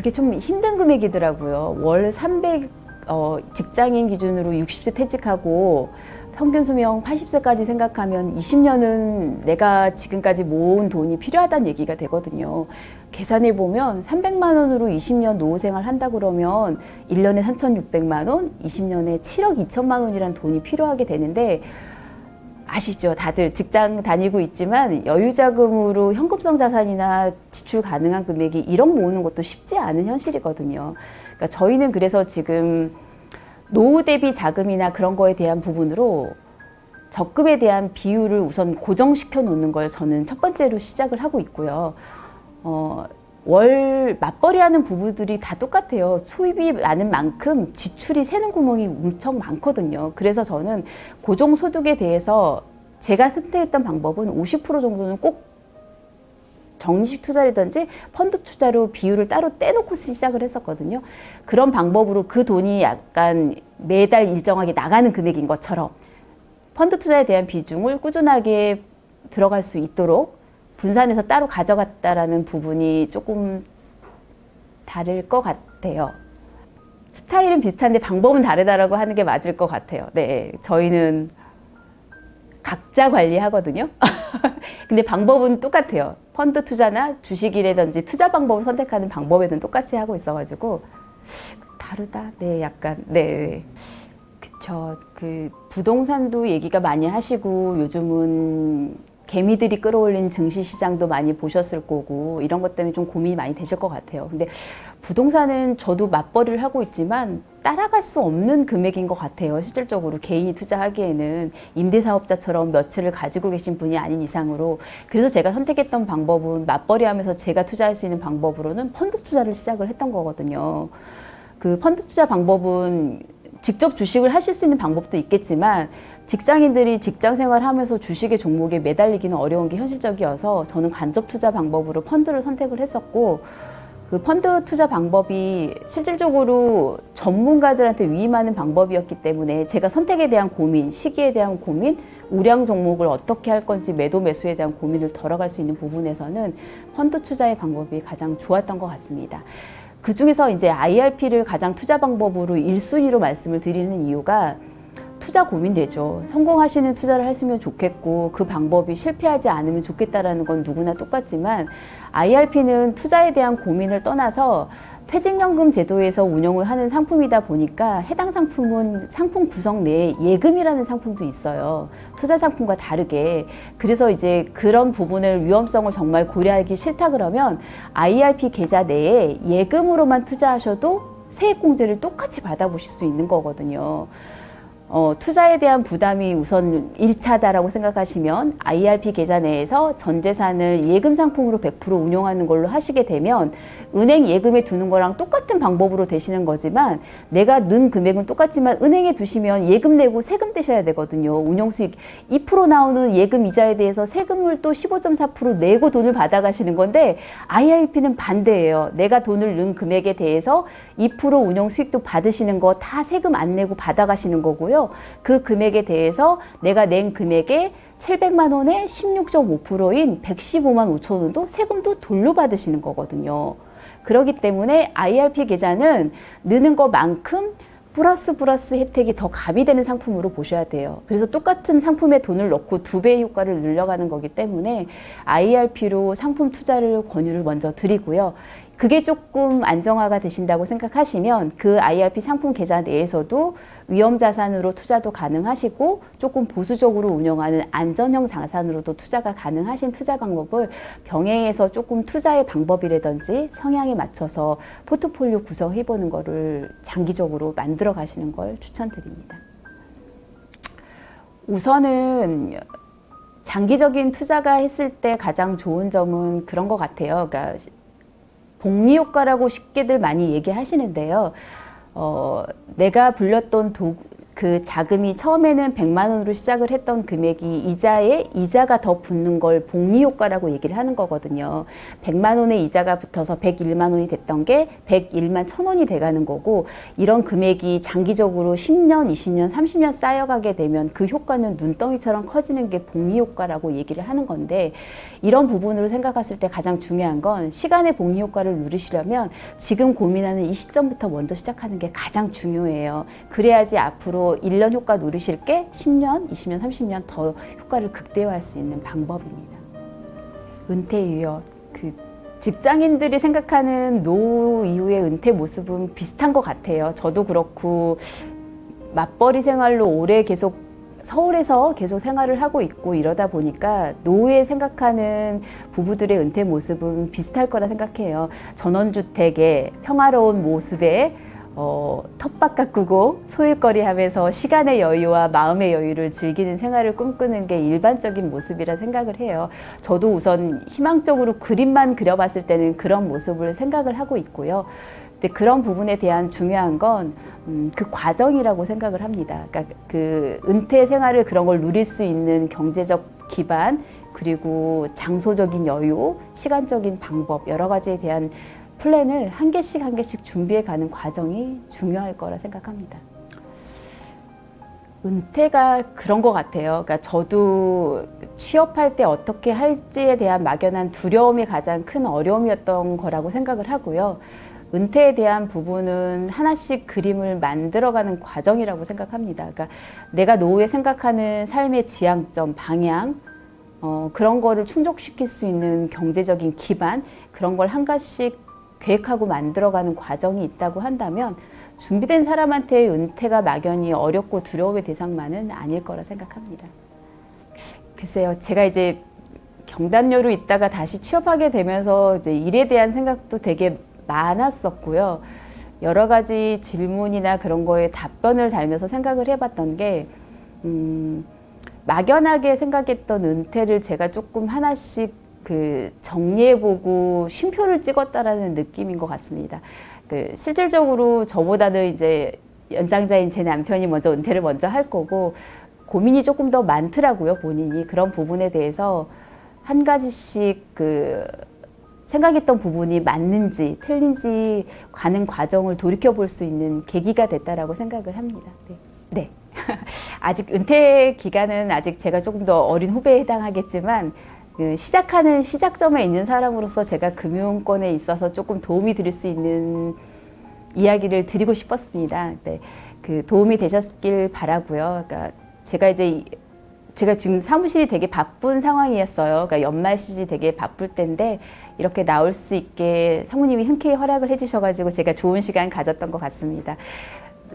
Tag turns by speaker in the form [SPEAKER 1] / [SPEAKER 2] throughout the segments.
[SPEAKER 1] 그게 좀 힘든 금액이더라고요. 월 300, 직장인 기준으로 60세 퇴직하고 평균 수명 80세까지 생각하면 20년은 내가 지금까지 모은 돈이 필요하다는 얘기가 되거든요. 계산해 보면 300만 원으로 20년 노후생활 한다 그러면 1년에 3,600만 원, 20년에 7억 2천만 원이라는 돈이 필요하게 되는데, 아시죠? 다들 직장 다니고 있지만 여유자금으로 현금성 자산이나 지출 가능한 금액이 1억 모으는 것도 쉽지 않은 현실이거든요. 그러니까 저희는 그래서 지금 노후 대비 자금이나 그런 거에 대한 부분으로 적금에 대한 비율을 우선 고정시켜 놓는 걸 저는 첫 번째로 시작을 하고 있고요. 월 맞벌이 하는 부부들이 다 똑같아요. 소입이 많은 만큼 지출이 새는 구멍이 엄청 많거든요. 그래서 저는 고정소득에 대해서 제가 선택했던 방법은 50% 정도는 꼭 정식 투자라든지 펀드 투자로 비율을 따로 떼놓고 시작을 했었거든요. 그런 방법으로 그 돈이 약간 매달 일정하게 나가는 금액인 것처럼 펀드 투자에 대한 비중을 꾸준하게 들어갈 수 있도록 분산해서 따로 가져갔다라는 부분이 조금 다를 것 같아요. 스타일은 비슷한데 방법은 다르다라고 하는 게 맞을 것 같아요. 네, 저희는 각자 관리하거든요. 근데 방법은 똑같아요. 펀드 투자나 주식이라든지 투자 방법을 선택하는 방법에는 똑같이 하고 있어가지고 다르다. 네, 약간 네. 그쵸. 그 부동산도 얘기가 많이 하시고 요즘은 개미들이 끌어올린 증시 시장도 많이 보셨을 거고 이런 것 때문에 좀 고민이 많이 되실 것 같아요. 근데 부동산은 저도 맞벌이를 하고 있지만 따라갈 수 없는 금액인 것 같아요. 실질적으로 개인이 투자하기에는 임대사업자처럼 며칠을 가지고 계신 분이 아닌 이상으로. 그래서 제가 선택했던 방법은 맞벌이 하면서 제가 투자할 수 있는 방법으로는 펀드 투자를 시작을 했던 거거든요. 그 펀드 투자 방법은 직접 주식을 하실 수 있는 방법도 있겠지만 직장인들이 직장 생활하면서 주식의 종목에 매달리기는 어려운 게 현실적이어서 저는 간접 투자 방법으로 펀드를 선택을 했었고, 그 펀드 투자 방법이 실질적으로 전문가들한테 위임하는 방법이었기 때문에 제가 선택에 대한 고민, 시기에 대한 고민, 우량 종목을 어떻게 할 건지 매도 매수에 대한 고민을 덜어갈 수 있는 부분에서는 펀드 투자의 방법이 가장 좋았던 것 같습니다. 그 중에서 이제 IRP를 가장 투자 방법으로 1순위로 말씀을 드리는 이유가 투자 고민되죠. 성공하시는 투자를 했으면 좋겠고 그 방법이 실패하지 않으면 좋겠다라는 건 누구나 똑같지만 IRP는 투자에 대한 고민을 떠나서 퇴직연금 제도에서 운영을 하는 상품이다 보니까 해당 상품은 상품 구성 내에 예금이라는 상품도 있어요. 투자 상품과 다르게. 그래서 이제 그런 부분을 위험성을 정말 고려하기 싫다 그러면 IRP 계좌 내에 예금으로만 투자하셔도 세액공제를 똑같이 받아보실 수 있는 거거든요. 투자에 대한 부담이 우선 1차다라고 생각하시면 IRP 계좌 내에서 전 재산을 예금 상품으로 100% 운용하는 걸로 하시게 되면 은행 예금에 두는 거랑 똑같은 방법으로 되시는 거지만 내가 넣은 금액은 똑같지만 은행에 두시면 예금 내고 세금 떼셔야 되거든요. 운용수익 2% 나오는 예금 이자에 대해서 세금을 또 15.4% 내고 돈을 받아가시는 건데 IRP는 반대예요. 내가 돈을 넣은 금액에 대해서 2% 운용수익도 받으시는 거 다 세금 안 내고 받아가시는 거고요. 그 금액에 대해서 내가 낸 금액의 700만 원에 16.5%인 115만 5천 원도 세금도 돌려받으시는 거거든요. 그렇기 때문에 IRP 계좌는 느는 것만큼 플러스 혜택이 더 가미되는 상품으로 보셔야 돼요. 그래서 똑같은 상품에 돈을 넣고 2배의 효과를 늘려가는 거기 때문에 IRP로 상품 투자를 권유를 먼저 드리고요. 그게 조금 안정화가 되신다고 생각하시면 그 IRP 상품 계좌 내에서도 위험자산으로 투자도 가능하시고 조금 보수적으로 운영하는 안전형 자산으로도 투자가 가능하신 투자 방법을 병행해서 조금 투자의 방법이라든지 성향에 맞춰서 포트폴리오 구성해보는 거를 장기적으로 만들어 가시는 걸 추천드립니다. 우선은 장기적인 투자가 했을 때 가장 좋은 점은 그런 것 같아요. 그러니까 복리 효과라고 쉽게들 많이 얘기하시는데요. 내가 불렸던 그 자금이 처음에는 100만 원으로 시작을 했던 금액이 이자가 더 붙는 걸 복리 효과라고 얘기를 하는 거거든요. 100만 원의 이자가 붙어서 101만 원이 됐던 게 101만 1,000원이 돼가는 거고, 이런 금액이 장기적으로 10년, 20년, 30년 쌓여가게 되면 그 효과는 눈덩이처럼 커지는 게 복리 효과라고 얘기를 하는 건데, 이런 부분으로 생각했을 때 가장 중요한 건 시간의 복리 효과를 누리시려면 지금 고민하는 이 시점부터 먼저 시작하는 게 가장 중요해요. 그래야지 앞으로 1년 효과 누리실 게 10년, 20년, 30년 더 효과를 극대화할 수 있는 방법입니다. 은퇴 유여, 직장인들이 생각하는 노후 이후의 은퇴 모습은 비슷한 것 같아요. 저도 그렇고 맞벌이 생활로 오래 서울에서 계속 생활을 하고 있고 이러다 보니까 노후에 생각하는 부부들의 은퇴 모습은 비슷할 거라 생각해요. 전원주택의 평화로운 모습에 텃밭 가꾸고 소일거리 하면서 시간의 여유와 마음의 여유를 즐기는 생활을 꿈꾸는 게 일반적인 모습이라 생각을 해요. 저도 우선 희망적으로 그림만 그려봤을 때는 그런 모습을 생각을 하고 있고요. 근데 그런 부분에 대한 중요한 건 그 과정이라고 생각을 합니다. 그러니까 그 은퇴 생활을 그런 걸 누릴 수 있는 경제적 기반, 그리고 장소적인 여유, 시간적인 방법, 여러 가지에 대한 플랜을 한 개씩 한 개씩 준비해 가는 과정이 중요할 거라 생각합니다. 은퇴가 그런 것 같아요. 그러니까 저도 취업할 때 어떻게 할지에 대한 막연한 두려움이 가장 큰 어려움이었던 거라고 생각을 하고요. 은퇴에 대한 부분은 하나씩 그림을 만들어가는 과정이라고 생각합니다. 그러니까 내가 노후에 생각하는 삶의 지향점, 방향, 그런 거를 충족시킬 수 있는 경제적인 기반, 그런 걸 한 가지씩 계획하고 만들어가는 과정이 있다고 한다면 준비된 사람한테 은퇴가 막연히 어렵고 두려움의 대상만은 아닐 거라 생각합니다. 글쎄요, 제가 이제 경단녀로 있다가 다시 취업하게 되면서 이제 일에 대한 생각도 되게 많았었고요. 여러 가지 질문이나 그런 거에 답변을 달면서 생각을 해봤던 게 막연하게 생각했던 은퇴를 제가 조금 하나씩 정리해보고 쉼표를 찍었다라는 느낌인 것 같습니다. 실질적으로 저보다는 이제 연장자인 제 남편이 먼저 은퇴를 먼저 할 거고 고민이 조금 더 많더라고요, 본인이. 그런 부분에 대해서 한 가지씩 생각했던 부분이 맞는지 틀린지 가는 과정을 돌이켜볼 수 있는 계기가 됐다라고 생각을 합니다. 네. 아직 은퇴 기간은 아직 제가 조금 더 어린 후배에 해당하겠지만 시작하는 시작점에 있는 사람으로서 제가 금융권에 있어서 조금 도움이 드릴 수 있는 이야기를 드리고 싶었습니다. 네. 도움이 되셨길 바라고요. 그러니까 제가 지금 사무실이 되게 바쁜 상황이었어요. 그러니까 연말 시즌이 되게 바쁠 때인데 이렇게 나올 수 있게 사모님이 흔쾌히 허락을 해주셔가지고 제가 좋은 시간 가졌던 것 같습니다.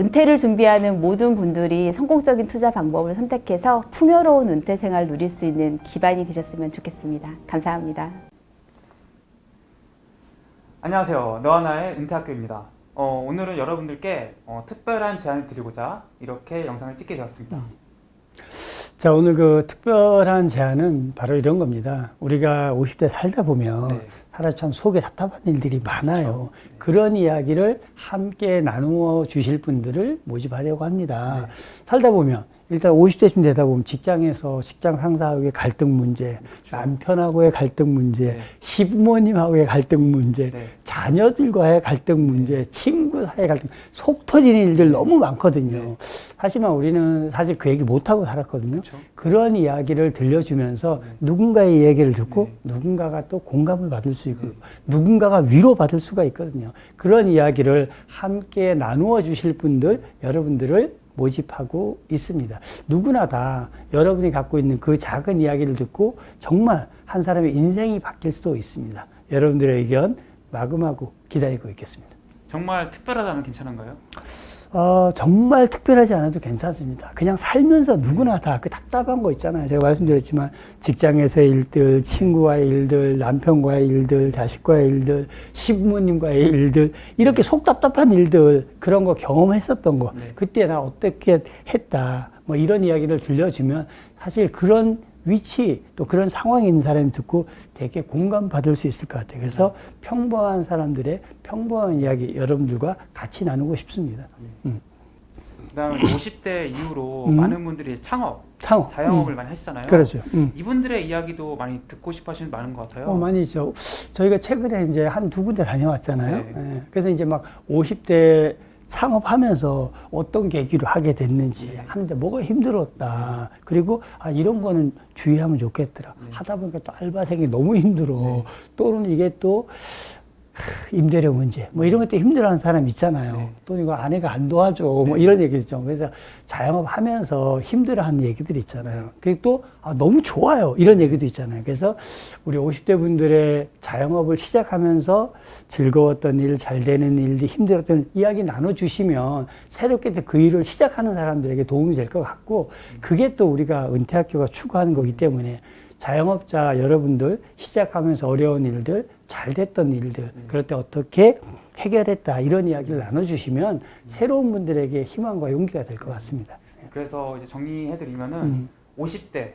[SPEAKER 1] 은퇴를 준비하는 모든 분들이 성공적인 투자 방법을 선택해서 풍요로운 은퇴 생활을 누릴 수 있는 기반이 되셨으면 좋겠습니다. 감사합니다.
[SPEAKER 2] 안녕하세요. 너하나의 은퇴학교입니다. 오늘은 여러분들께 특별한 제안을 드리고자 이렇게 영상을 찍게 되었습니다.
[SPEAKER 3] 자, 오늘 그 특별한 제안은 바로 이런 겁니다. 우리가 50대 살다 보면 사실 참 속에 답답한 일들이 많아요. 그런 이야기를 함께 나누어 주실 분들을 모집하려고 합니다. 살다 보면 일단 50대쯤 되다 보면 직장에서 직장 상사하고의 갈등 문제, 남편하고의 갈등 문제, 시부모님하고의 갈등 문제, 자녀들과의 갈등 문제, 친구 사이의 갈등, 속 터지는 일들 너무 많거든요. 하지만 우리는 사실 그 얘기 못하고 살았거든요. 그런 이야기를 들려주면서 누군가의 얘기를 듣고 누군가가 또 공감을 받을 수 있고 누군가가 위로받을 수가 있거든요. 그런 이야기를 함께 나누어 주실 분들, 여러분들을 모집하고 있습니다. 누구나 다 여러분이 갖고 있는 그 작은 이야기를 듣고 정말 한 사람의 인생이 바뀔 수도 있습니다. 여러분들의 의견 마구마구 기다리고 있겠습니다.
[SPEAKER 2] 정말 특별하다면 괜찮은가요?
[SPEAKER 3] 정말 특별하지 않아도 괜찮습니다. 그냥 살면서 누구나 다 그 답답한 거 있잖아요. 제가 말씀드렸지만 직장에서의 일들, 친구와의 일들, 남편과의 일들, 자식과의 일들, 시부모님과의 일들, 이렇게 속 답답한 일들, 그런 거 경험했었던 거, 그때 나 어떻게 했다, 뭐 이런 이야기를 들려주면 사실 그런 위치 또 그런 상황에 있는 사람이 듣고 되게 공감받을 수 있을 것 같아요. 그래서 평범한 사람들의 평범한 이야기 여러분들과 같이 나누고 싶습니다.
[SPEAKER 2] 그다음에 50대 이후로
[SPEAKER 3] 음.
[SPEAKER 2] 많은 분들이 창업,
[SPEAKER 3] 창업.
[SPEAKER 2] 자영업을 많이 하시잖아요.
[SPEAKER 3] 그렇죠.
[SPEAKER 2] 이분들의 이야기도 많이 듣고 싶어 하시는 분 많은 것 같아요.
[SPEAKER 3] 많이 있죠. 저희가 최근에 이제 한 두 군데 다녀왔잖아요.
[SPEAKER 2] 네.
[SPEAKER 3] 예. 그래서 이제 막 50대 창업하면서 어떤 계기로 하게 됐는지
[SPEAKER 2] 네.
[SPEAKER 3] 하는데 뭐가 힘들었다. 그리고 이런 거는 주의하면 좋겠더라.
[SPEAKER 2] 네.
[SPEAKER 3] 하다 보니까 또 알바생이 너무 힘들어.
[SPEAKER 2] 네.
[SPEAKER 3] 또는 이게 또 임대료 문제 뭐 이런 것도 힘들어하는 사람 있잖아요.
[SPEAKER 2] 네.
[SPEAKER 3] 또 이거 아내가 안 도와줘 뭐 이런 얘기 있죠. 그래서 자영업 하면서 힘들어하는 얘기들 있잖아요. 그리고 또 너무 좋아요 이런 얘기도 있잖아요. 그래서 우리 50대 분들의 자영업을 시작하면서 즐거웠던 일, 잘 되는 일들, 힘들었던 이야기 나눠주시면 새롭게 또 그 일을 시작하는 사람들에게 도움이 될 것 같고 그게 또 우리가 은퇴학교가 추구하는 거기 때문에 자영업자 여러분들 시작하면서 어려운 일들, 잘 됐던 일들, 그럴 때 어떻게 해결했다 이런 이야기를 나눠주시면 새로운 분들에게 희망과 용기가 될 것 같습니다.
[SPEAKER 2] 그래서 이제 정리해드리면은 50대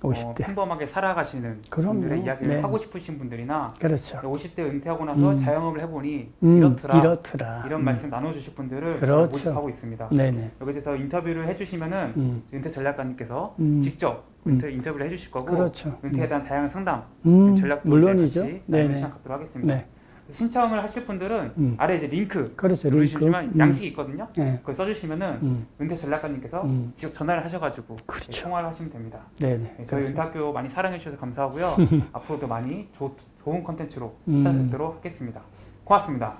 [SPEAKER 3] 50대.
[SPEAKER 2] 평범하게 살아가시는
[SPEAKER 3] 그럼요.
[SPEAKER 2] 분들의 이야기를
[SPEAKER 3] 네.
[SPEAKER 2] 하고 싶으신 분들이나
[SPEAKER 3] 그렇죠.
[SPEAKER 2] 50대 은퇴하고 나서 자영업을 해보니
[SPEAKER 3] 이렇더라.
[SPEAKER 2] 이런 말씀 나눠주실 분들을
[SPEAKER 3] 그렇죠.
[SPEAKER 2] 모집하고 있습니다.
[SPEAKER 3] 네네.
[SPEAKER 2] 여기에 대해서 인터뷰를 해주시면은 은퇴 전략가님께서 직접 인터뷰를 해주실 거고
[SPEAKER 3] 그렇죠.
[SPEAKER 2] 은퇴에 대한 다양한 상담 전략도
[SPEAKER 3] 물론이죠.
[SPEAKER 2] 같이 나누는
[SPEAKER 3] 네네.
[SPEAKER 2] 시간 갖도록 하겠습니다.
[SPEAKER 3] 네.
[SPEAKER 2] 신청을 하실 분들은 아래 이제 링크
[SPEAKER 3] 그렇죠.
[SPEAKER 2] 누르시면
[SPEAKER 3] 링크.
[SPEAKER 2] 양식이 있거든요.
[SPEAKER 3] 네.
[SPEAKER 2] 그걸 써주시면은 은퇴 전략가님께서 직접 전화를 하셔가지고
[SPEAKER 3] 그렇죠.
[SPEAKER 2] 통화를 하시면 됩니다.
[SPEAKER 3] 네네.
[SPEAKER 2] 네, 저희
[SPEAKER 3] 그렇죠.
[SPEAKER 2] 은퇴학교 많이 사랑해 주셔서 감사하고요. 앞으로도 많이 좋은 컨텐츠로 찾아뵙도록 하겠습니다. 고맙습니다.